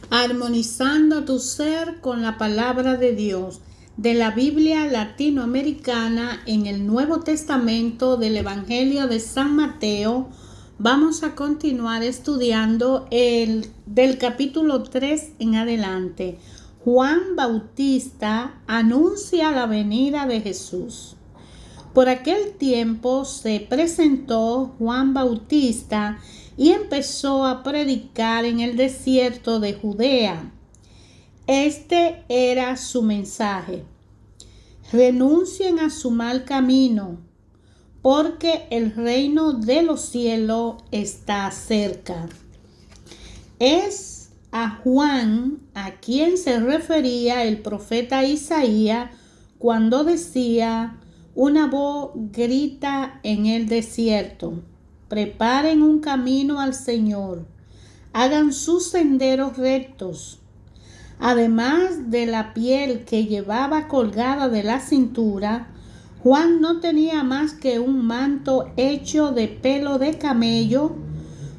Armonizando tu ser con la palabra de Dios, de la Biblia latinoamericana en el Nuevo Testamento del Evangelio de San Mateo. Vamos a continuar estudiando del capítulo 3 en adelante. Juan Bautista anuncia la venida de Jesús. Por aquel tiempo se presentó Juan Bautista y empezó a predicar en el desierto de Judea. Este era su mensaje: renuncien a su mal camino, porque el reino de los cielos está cerca. Es a Juan a quien se refería el profeta Isaías cuando decía: una voz grita en el desierto, preparen un camino al Señor, hagan sus senderos rectos. Además de la piel que llevaba colgada de la cintura, Juan no tenía más que un manto hecho de pelo de camello.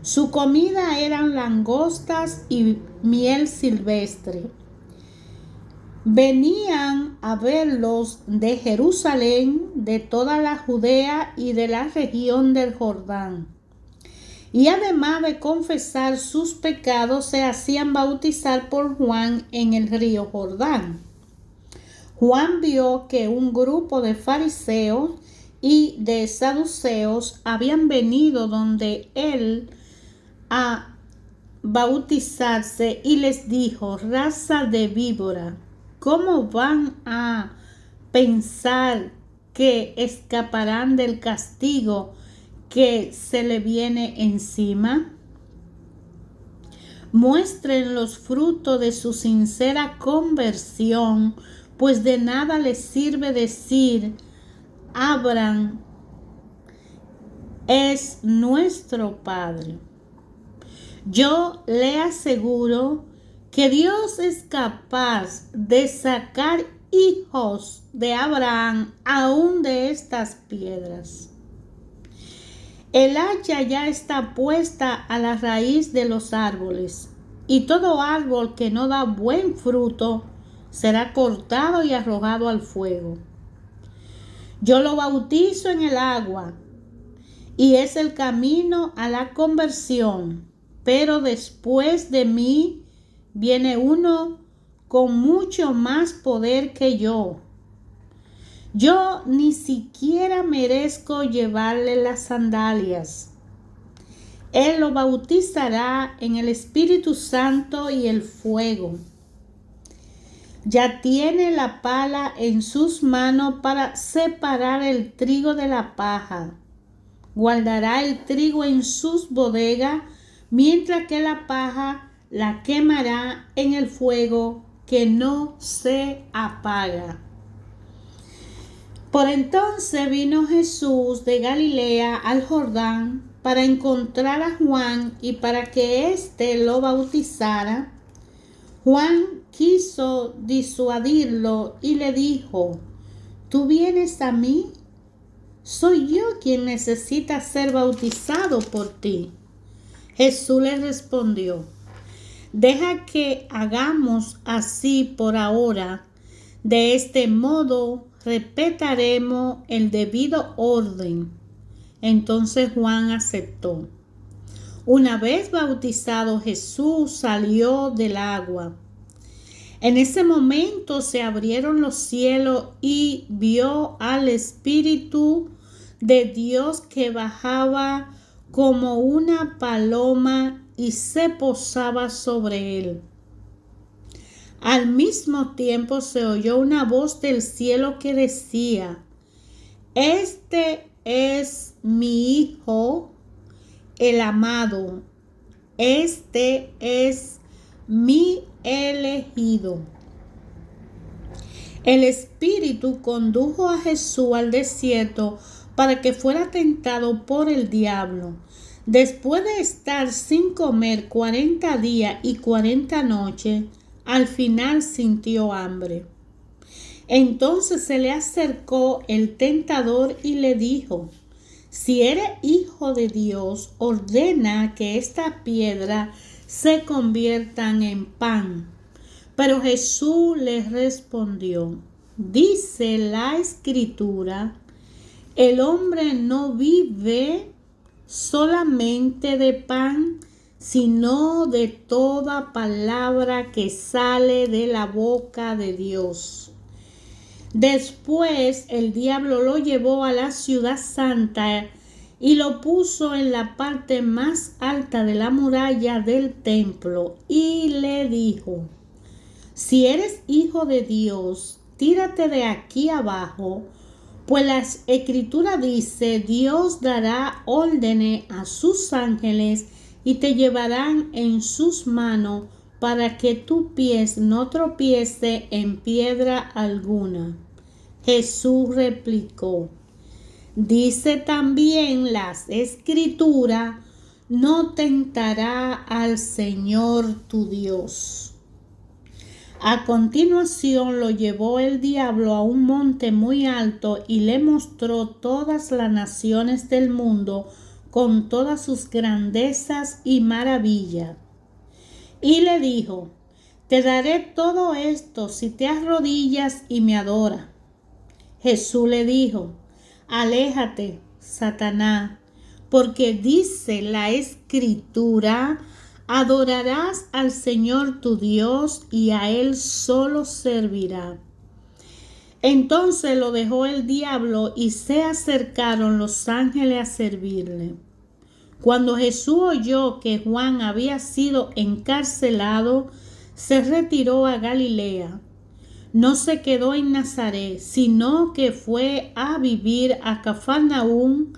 Su comida eran langostas y miel silvestre. Venían a verlos de Jerusalén, de toda la Judea y de la región del Jordán. Y además de confesar sus pecados, se hacían bautizar por Juan en el río Jordán. Juan vio que un grupo de fariseos y de saduceos habían venido donde él a bautizarse y les dijo: raza de víbora, ¿cómo van a pensar que escaparán del castigo que se le viene encima? Muestren los frutos de su sincera conversión, pues de nada les sirve decir: Abraham es nuestro Padre. Yo le aseguro que Dios es capaz de sacar hijos de Abraham aún de estas piedras. El hacha ya está puesta a la raíz de los árboles, y todo árbol que no da buen fruto será cortado y arrojado al fuego. Yo lo bautizo en el agua, y es el camino a la conversión, pero después de mí viene uno con mucho más poder que yo. Yo ni siquiera merezco llevarle las sandalias. Él lo bautizará en el Espíritu Santo y el fuego. Ya tiene la pala en sus manos para separar el trigo de la paja. Guardará el trigo en sus bodegas, mientras que la paja la quemará en el fuego que no se apaga. Por entonces vino Jesús de Galilea al Jordán para encontrar a Juan y para que éste lo bautizara. Juan quiso disuadirlo y le dijo: ¿tú vienes a mí? Soy yo quien necesita ser bautizado por ti. Jesús le respondió: deja que hagamos así por ahora. De este modo respetaremos el debido orden. Entonces Juan aceptó. Una vez bautizado, Jesús salió del agua. En ese momento se abrieron los cielos y vio al Espíritu de Dios que bajaba como una paloma y se posaba sobre él. Al mismo tiempo se oyó una voz del cielo que decía: este es mi Hijo, el amado, este es mi elegido. El Espíritu condujo a Jesús al desierto para que fuera tentado por el diablo. Después de estar sin comer 40 días y 40 noches, al final sintió hambre. Entonces se le acercó el tentador y le dijo: si eres hijo de Dios, ordena que esta piedra se conviertan en pan. Pero Jesús les respondió: dice la Escritura, el hombre no vive solamente de pan, sino de toda palabra que sale de la boca de Dios. Después el diablo lo llevó a la ciudad santa y lo puso en la parte más alta de la muralla del templo y le dijo: si eres hijo de Dios, tírate de aquí abajo, pues la Escritura dice: Dios dará órdenes a sus ángeles y te llevarán en sus manos para que tu pie no tropiece en piedra alguna. Jesús replicó: dice también las Escrituras: no tentará al Señor tu Dios. A continuación lo llevó el diablo a un monte muy alto y le mostró todas las naciones del mundo con todas sus grandezas y maravillas. Y le dijo: te daré todo esto si te arrodillas y me adoras. Jesús le dijo: aléjate, Satanás, porque dice la Escritura: adorarás al Señor tu Dios y a Él solo servirá. Entonces lo dejó el diablo y se acercaron los ángeles a servirle. Cuando Jesús oyó que Juan había sido encarcelado, se retiró a Galilea. No se quedó en Nazaret, sino que fue a vivir a Cafarnaúm,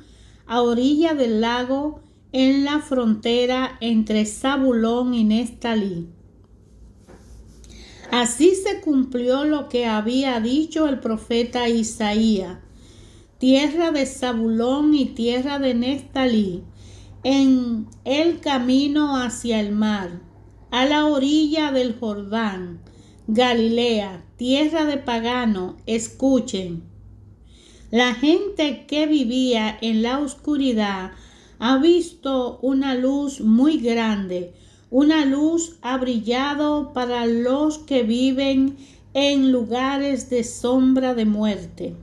a orilla del lago, en la frontera entre Zabulón y Neftalí. Así se cumplió lo que había dicho el profeta Isaías: tierra de Zabulón y tierra de Neftalí, en el camino hacia el mar, a la orilla del Jordán, Galilea, tierra de paganos, escuchen. La gente que vivía en la oscuridad ha visto una luz muy grande. Una luz ha brillado para los que viven en lugares de sombra de muerte.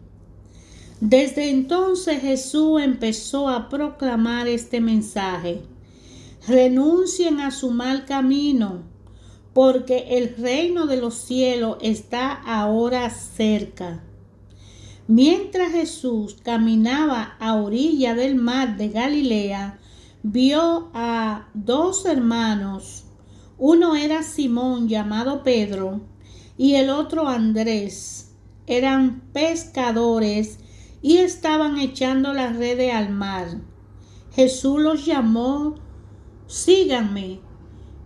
Desde entonces Jesús empezó a proclamar este mensaje: renuncien a su mal camino, porque el reino de los cielos está ahora cerca. Mientras Jesús caminaba a orilla del mar de Galilea, vio a dos hermanos. Uno era Simón, llamado Pedro, y el otro Andrés. Eran pescadores y estaban echando las redes al mar. Jesús los llamó: síganme,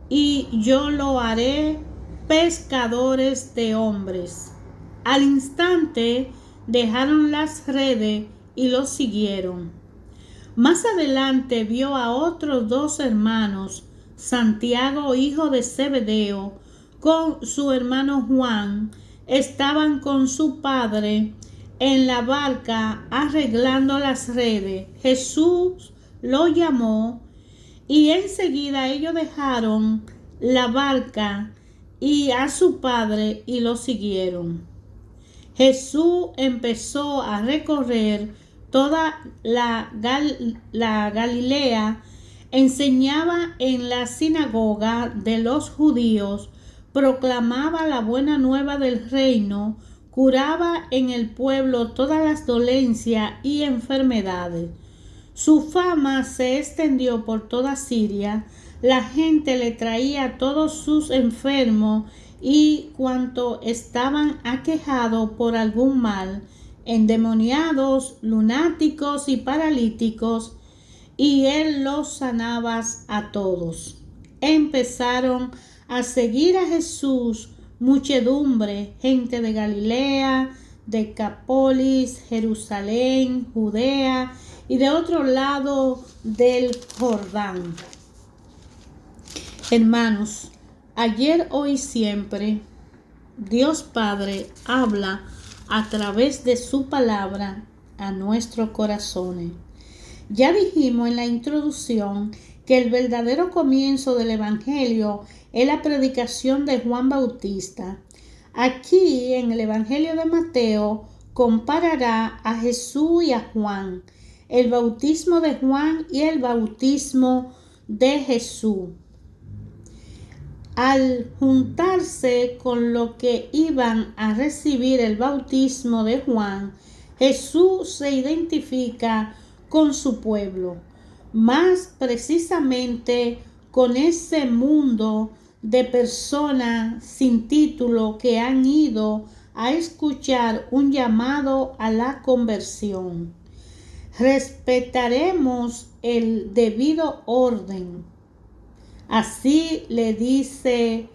y yo lo haré pescadores de hombres. Al instante dejaron las redes y los siguieron. Más adelante vio a otros dos hermanos, Santiago, hijo de Zebedeo, con su hermano Juan. Estaban con su padre en la barca arreglando las redes. Jesús lo llamó y enseguida ellos dejaron la barca y a su padre y lo siguieron. Jesús empezó a recorrer toda la Galilea, enseñaba en la sinagoga de los judíos, proclamaba la buena nueva del reino, curaba en el pueblo todas las dolencias y enfermedades. Su fama se extendió por toda Siria. La gente le traía a todos sus enfermos y cuantos estaban aquejados por algún mal, endemoniados, lunáticos y paralíticos, y él los sanaba a todos. Empezaron a seguir a Jesús muchedumbre, gente de Galilea, Decápolis, Jerusalén, Judea y de otro lado del Jordán. Hermanos, ayer, hoy, siempre, Dios Padre habla a través de su palabra a nuestros corazones. Ya dijimos en la introducción que el verdadero comienzo del Evangelio es la predicación de Juan Bautista. Aquí en el Evangelio de Mateo comparará a Jesús y a Juan, el bautismo de Juan y el bautismo de Jesús. Al juntarse con lo que iban a recibir el bautismo de Juan, Jesús se identifica con su pueblo, más precisamente con ese mundo de personas sin título que han ido a escuchar un llamado a la conversión. Respetaremos el debido orden. Así le dice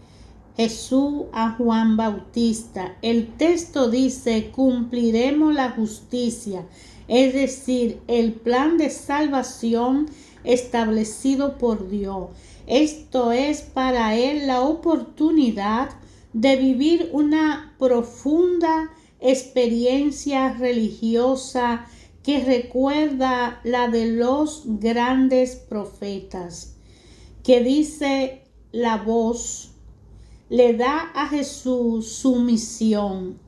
Jesús a Juan Bautista. El texto dice: cumpliremos la justicia, es decir, el plan de salvación establecido por Dios. Esto es para él la oportunidad de vivir una profunda experiencia religiosa que recuerda la de los grandes profetas, que dice la voz, le da a Jesús su misión.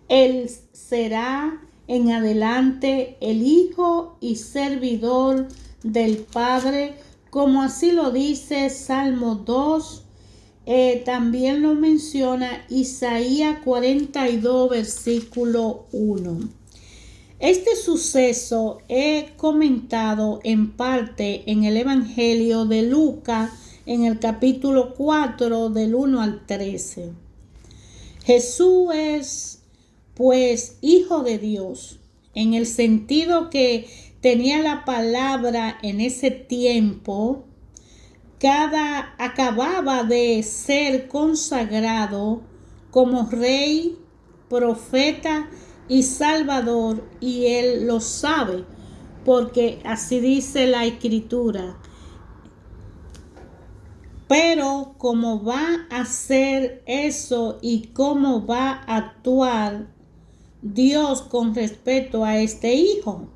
Él será en adelante el Hijo y servidor del Padre, como así lo dice Salmo 2, también lo menciona Isaías 42, versículo 1. Este suceso he comentado en parte en el Evangelio de Lucas, en el capítulo 4, del 1 al 13. Jesús es, pues, Hijo de Dios, en el sentido que tenía la palabra en ese tiempo. Acababa de ser consagrado como rey, profeta y salvador, y él lo sabe, porque así dice la Escritura. Pero cómo va a hacer eso y cómo va a actuar Dios con respecto a este hijo,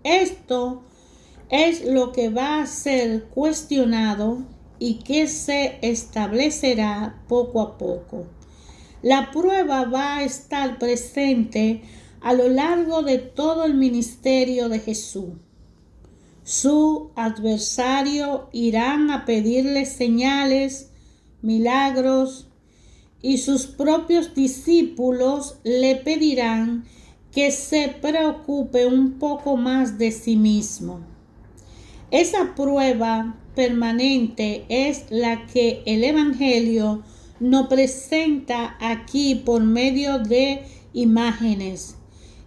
esto es lo que va a ser cuestionado y que se establecerá poco a poco. La prueba va a estar presente a lo largo de todo el ministerio de Jesús. Sus adversarios irán a pedirle señales, milagros, y sus propios discípulos le pedirán que se preocupe un poco más de sí mismo. Esa prueba permanente es la que el Evangelio nos presenta aquí por medio de imágenes,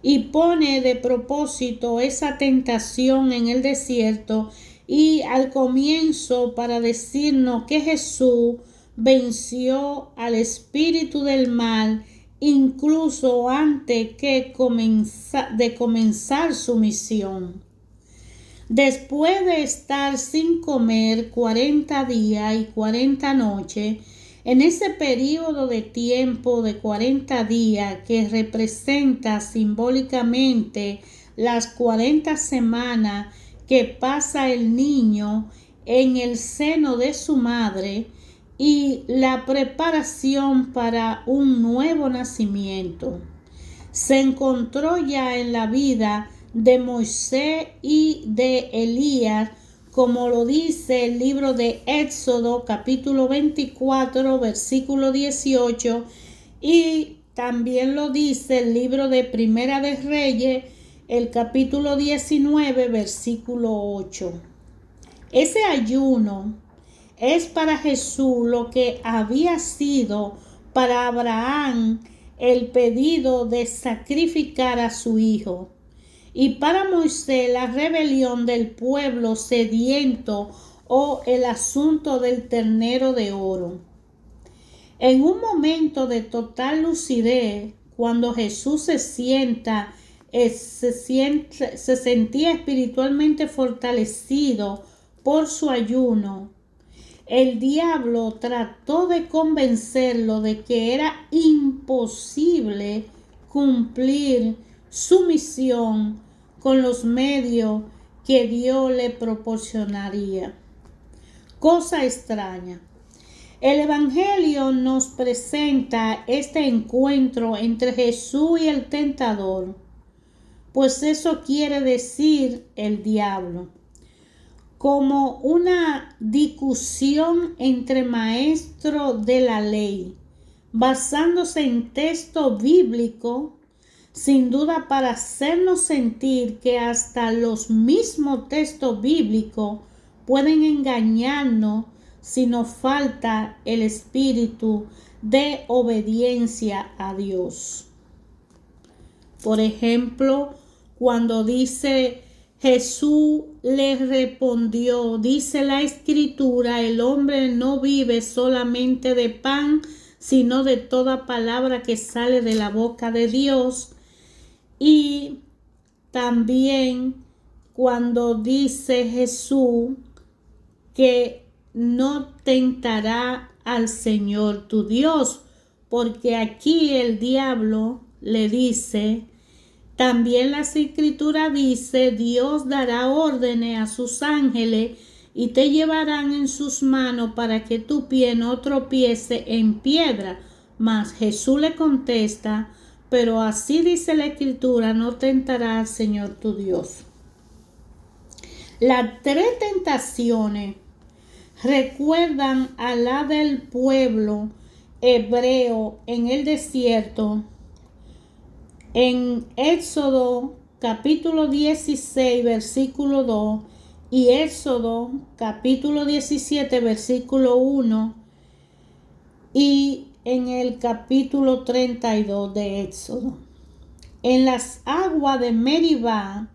y pone de propósito esa tentación en el desierto y al comienzo para decirnos que Jesús venció al espíritu del mal incluso antes de comenzar su misión. Después de estar sin comer 40 días y 40 noches, en ese periodo de tiempo de 40 días que representa simbólicamente las 40 semanas que pasa el niño en el seno de su madre y la preparación para un nuevo nacimiento, se encontró ya en la vida de Moisés y de Elías, como lo dice el libro de Éxodo capítulo 24 versículo 18, y también lo dice el libro de Primera de Reyes, el capítulo 19 versículo 8. Ese ayuno es para Jesús lo que había sido para Abraham el pedido de sacrificar a su hijo, y para Moisés la rebelión del pueblo sediento o el asunto del ternero de oro. En un momento de total lucidez, cuando Jesús se sentía espiritualmente fortalecido por su ayuno, el diablo trató de convencerlo de que era imposible cumplir su misión con los medios que Dios le proporcionaría. Cosa extraña. El Evangelio nos presenta este encuentro entre Jesús y el tentador, pues eso quiere decir el diablo, como una discusión entre maestros de la ley, basándose en texto bíblico, sin duda para hacernos sentir que hasta los mismos textos bíblicos pueden engañarnos si nos falta el espíritu de obediencia a Dios. Por ejemplo, cuando dice Jesús le respondió, dice la Escritura, el hombre no vive solamente de pan, sino de toda palabra que sale de la boca de Dios. Y también cuando dice Jesús que no tentará al Señor tu Dios, porque aquí el diablo le dice, también la Escritura dice, Dios dará órdenes a sus ángeles y te llevarán en sus manos para que tu pie no tropiece en piedra. Mas Jesús le contesta, pero así dice la Escritura, no tentará al Señor tu Dios. Las tres tentaciones recuerdan a la del pueblo hebreo en el desierto. En Éxodo capítulo 16 versículo 2 y Éxodo capítulo 17 versículo 1 y en el capítulo 32 de Éxodo. En las aguas de Meribá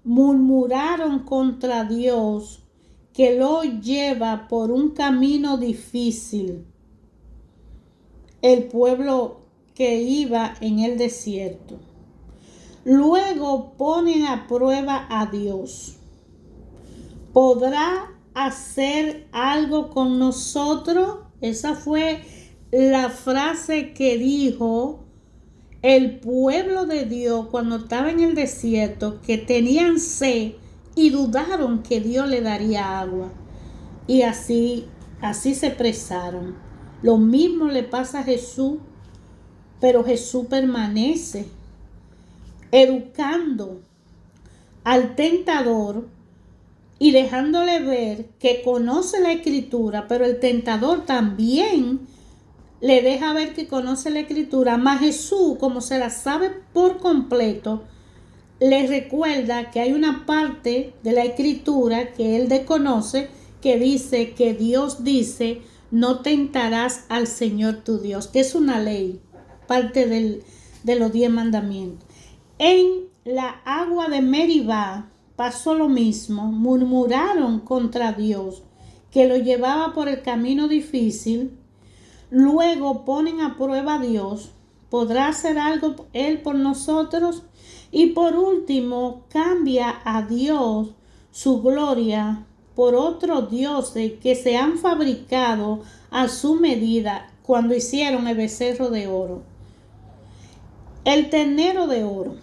murmuraron contra Dios que lo lleva por un camino difícil. El pueblo que iba en el desierto. Luego ponen a prueba a Dios. ¿Podrá hacer algo con nosotros? Esa fue la frase que dijo el pueblo de Dios cuando estaba en el desierto, que tenían sed y dudaron que Dios le daría agua. Y así se expresaron. Lo mismo le pasa a Jesús, pero Jesús permanece educando al tentador y dejándole ver que conoce la Escritura, pero el tentador también le deja ver que conoce la Escritura, mas Jesús, como se la sabe por completo, le recuerda que hay una parte de la Escritura que él desconoce, que dice que Dios dice, no tentarás al Señor tu Dios, que es una ley, parte de los 10 mandamientos. En la agua de Meribá pasó lo mismo, murmuraron contra Dios, que lo llevaba por el camino difícil. Luego ponen a prueba a Dios, ¿podrá hacer algo Él por nosotros? Y por último, cambia a Dios su gloria por otros dioses que se han fabricado a su medida cuando hicieron el becerro de oro, el ternero de oro.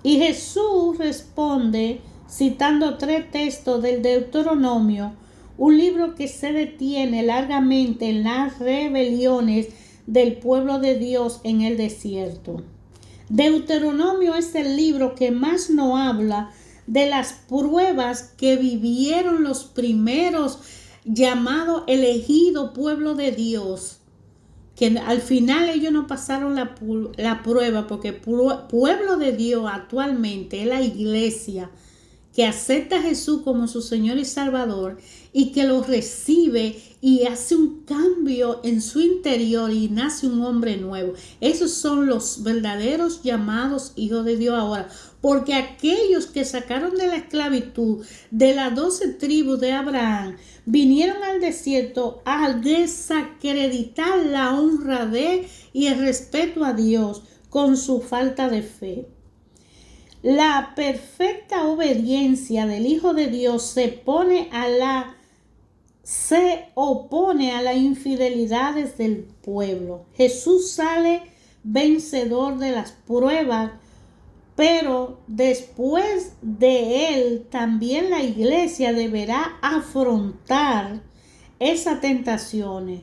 Y Jesús responde citando 3 textos del Deuteronomio, un libro que se detiene largamente en las rebeliones del pueblo de Dios en el desierto. Deuteronomio es el libro que más nos habla de las pruebas que vivieron los primeros llamados elegidos pueblo de Dios, que al final ellos no pasaron la prueba, porque pueblo de Dios actualmente es la iglesia que acepta a Jesús como su Señor y Salvador y que lo recibe y hace un cambio en su interior y nace un hombre nuevo. Esos son los verdaderos llamados hijos de Dios ahora, porque aquellos que sacaron de la esclavitud de las 12 tribus de Abraham vinieron al desierto a desacreditar la honradez y el respeto a Dios con su falta de fe. La perfecta obediencia del Hijo de Dios se opone a las infidelidades del pueblo. Jesús sale vencedor de las pruebas Pero después de él, también la iglesia deberá afrontar esas tentaciones.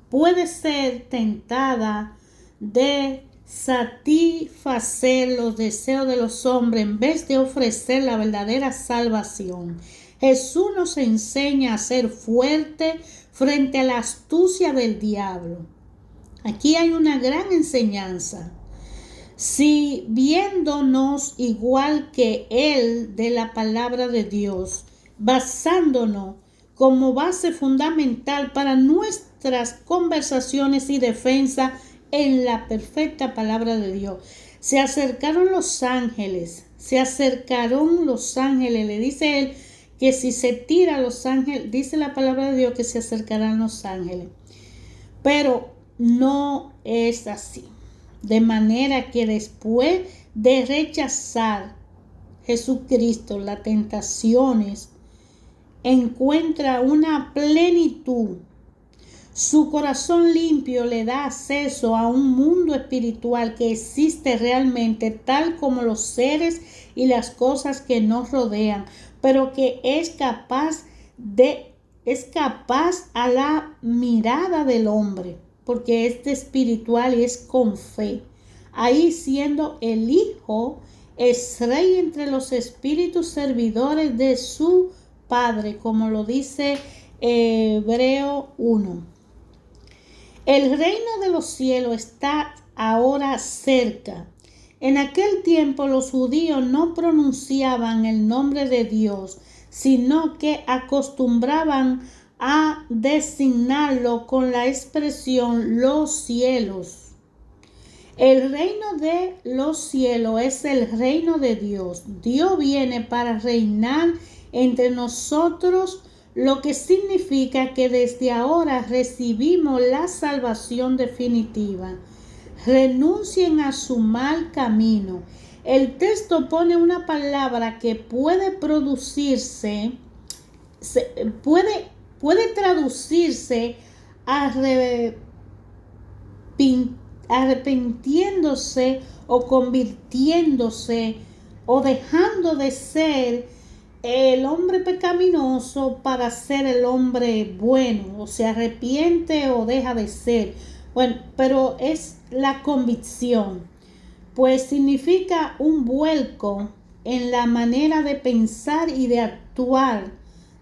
Puede ser tentada de satisfacer los deseos de los hombres en vez de ofrecer la verdadera salvación. Jesús nos enseña a ser fuerte frente a la astucia del diablo. Aquí hay una gran enseñanza. Si viéndonos igual que Él de la palabra de Dios, basándonos como base fundamental para nuestras conversaciones y defensa en la perfecta palabra de Dios. Se acercaron los ángeles, le dice él que si se tira a los ángeles, dice la palabra de Dios que se acercarán los ángeles. Pero no es así. De manera que después de rechazar Jesucristo, las tentaciones, encuentra una plenitud. Su corazón limpio le da acceso a un mundo espiritual que existe realmente, tal como los seres y las cosas que nos rodean, pero que es capaz a la mirada del hombre, porque es espiritual y es con fe. Ahí, siendo el Hijo, es rey entre los espíritus servidores de su Padre, como lo dice Hebreo 1. El reino de los cielos está ahora cerca. En aquel tiempo los judíos no pronunciaban el nombre de Dios, sino que acostumbraban a designarlo con la expresión los cielos. El reino de los cielos es el reino de Dios. Dios viene para reinar entre nosotros, lo que significa que desde ahora recibimos la salvación definitiva. Renuncien a su mal camino. El texto pone una palabra que puede traducirse arrepintiéndose o convirtiéndose o dejando de ser el hombre pecaminoso para ser el hombre bueno, o se arrepiente o deja de ser. Bueno, pero es la convicción, pues significa un vuelco en la manera de pensar y de actuar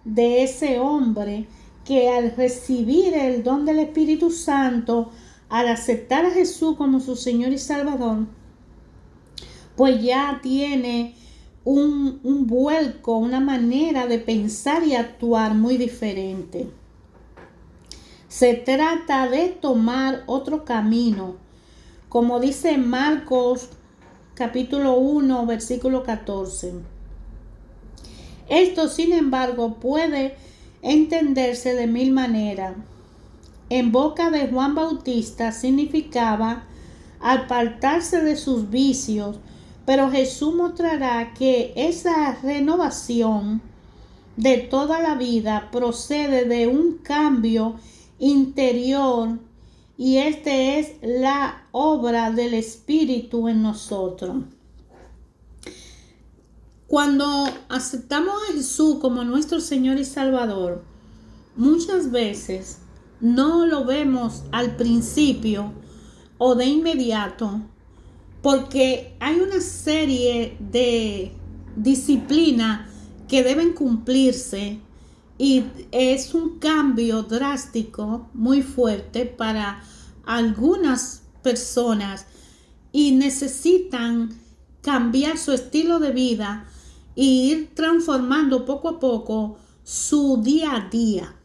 de ese hombre que al recibir el don del Espíritu Santo, al aceptar a Jesús como su Señor y Salvador, pues ya tiene un vuelco, una manera de pensar y actuar muy diferente. Se trata de tomar otro camino, como dice Marcos capítulo 1, versículo 14. Esto, sin embargo, puede entenderse de mil maneras. En boca de Juan Bautista significaba apartarse de sus vicios, pero Jesús mostrará que esa renovación de toda la vida procede de un cambio interior, y este es la obra del Espíritu en nosotros. Cuando aceptamos a Jesús como nuestro Señor y Salvador, muchas veces no lo vemos al principio o de inmediato, porque hay una serie de disciplinas que deben cumplirse y es un cambio drástico muy fuerte para algunas personas y necesitan cambiar su estilo de vida e ir transformando poco a poco su día a día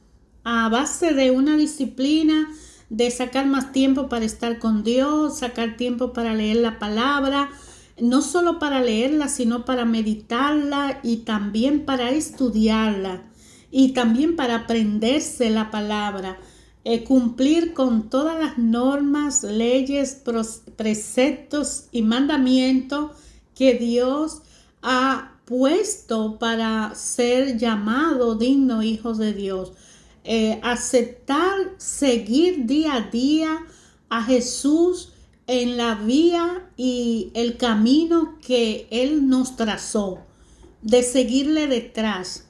a base de una disciplina de sacar más tiempo para estar con Dios, sacar tiempo para leer la palabra, no solo para leerla, sino para meditarla y también para estudiarla y también para aprenderse la palabra, cumplir con todas las normas, leyes, preceptos y mandamientos que Dios ha puesto para ser llamado digno hijos de Dios. Aceptar, seguir día a día a Jesús en la vía y el camino que Él nos trazó, de seguirle detrás.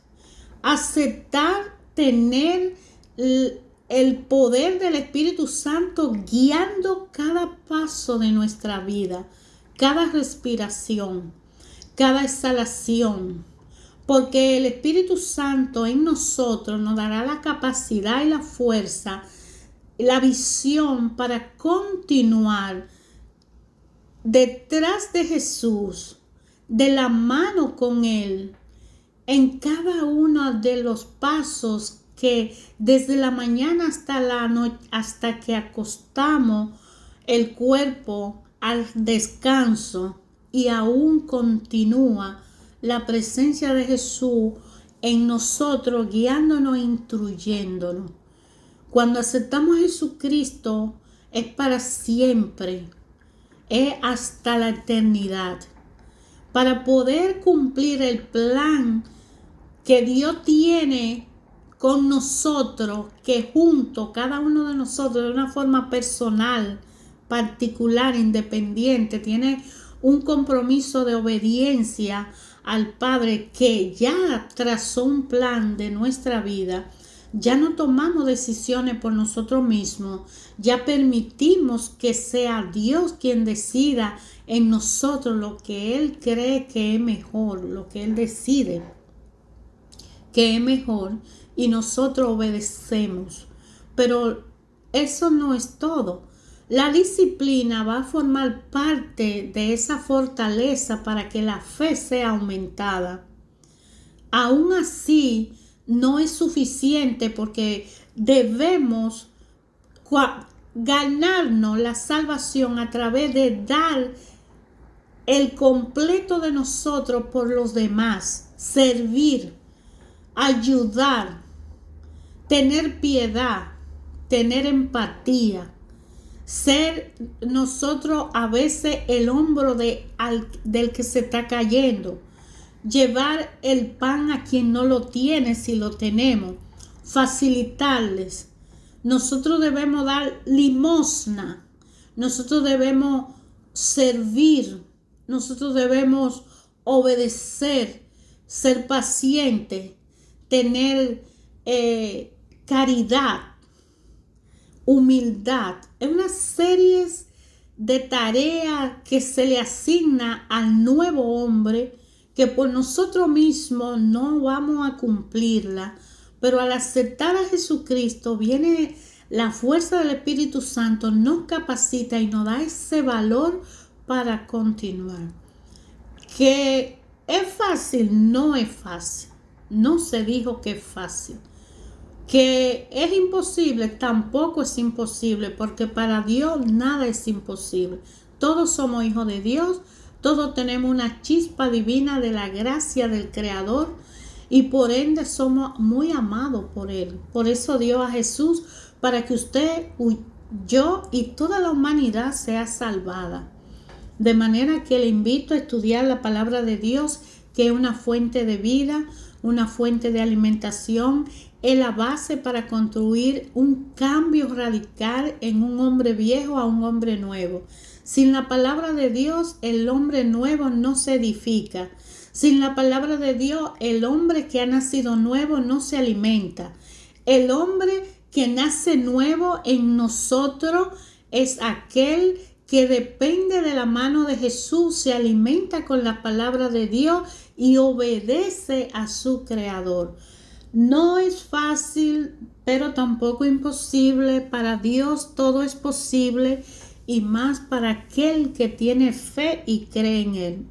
Aceptar tener el poder del Espíritu Santo guiando cada paso de nuestra vida, cada respiración, cada exhalación, porque el Espíritu Santo en nosotros nos dará la capacidad y la fuerza, la visión para continuar detrás de Jesús, de la mano con Él, en cada uno de los pasos que desde la mañana hasta la noche, hasta que acostamos el cuerpo al descanso, y aún continúa la presencia de Jesús en nosotros, guiándonos, instruyéndonos. Cuando aceptamos a Jesucristo es para siempre, es hasta la eternidad. Para poder cumplir el plan que Dios tiene con nosotros, que junto, cada uno de nosotros, de una forma personal, particular, independiente, tiene un compromiso de obediencia al Padre, que ya trazó un plan de nuestra vida. Ya no tomamos decisiones por nosotros mismos, ya permitimos que sea Dios quien decida en nosotros lo que Él cree que es mejor, lo que Él decide que es mejor, y nosotros obedecemos. Pero eso no es todo. La disciplina va a formar parte de esa fortaleza para que la fe sea aumentada. Aún así, no es suficiente, porque debemos ganarnos la salvación a través de dar el completo de nosotros por los demás, servir, ayudar, tener piedad, tener empatía, ser nosotros a veces el hombro del que se está cayendo, llevar el pan a quien no lo tiene si lo tenemos, facilitarles. Nosotros debemos dar limosna, nosotros debemos servir, nosotros debemos obedecer, ser pacientes, tener caridad, humildad. Es una serie de tareas que se le asigna al nuevo hombre, que por nosotros mismos no vamos a cumplirla, pero al aceptar a Jesucristo viene la fuerza del Espíritu Santo, nos capacita y nos da ese valor para continuar. Que es fácil, no es fácil. No se dijo que es fácil. Que es imposible, tampoco es imposible, porque para Dios nada es imposible. Todos somos hijos de Dios, todos tenemos una chispa divina de la gracia del Creador, y por ende somos muy amados por Él. Por eso dio a Jesús, para que usted, yo y toda la humanidad sea salvada. De manera que le invito a estudiar la palabra de Dios, que es una fuente de vida, una fuente de alimentación, es la base para construir un cambio radical en un hombre viejo a un hombre nuevo. Sin la palabra de Dios, el hombre nuevo no se edifica. Sin la palabra de Dios, el hombre que ha nacido nuevo no se alimenta. El hombre que nace nuevo en nosotros es aquel que depende de la mano de Jesús, se alimenta con la palabra de Dios y obedece a su Creador. No es fácil, pero tampoco imposible. Para Dios todo es posible, y más para aquel que tiene fe y cree en Él.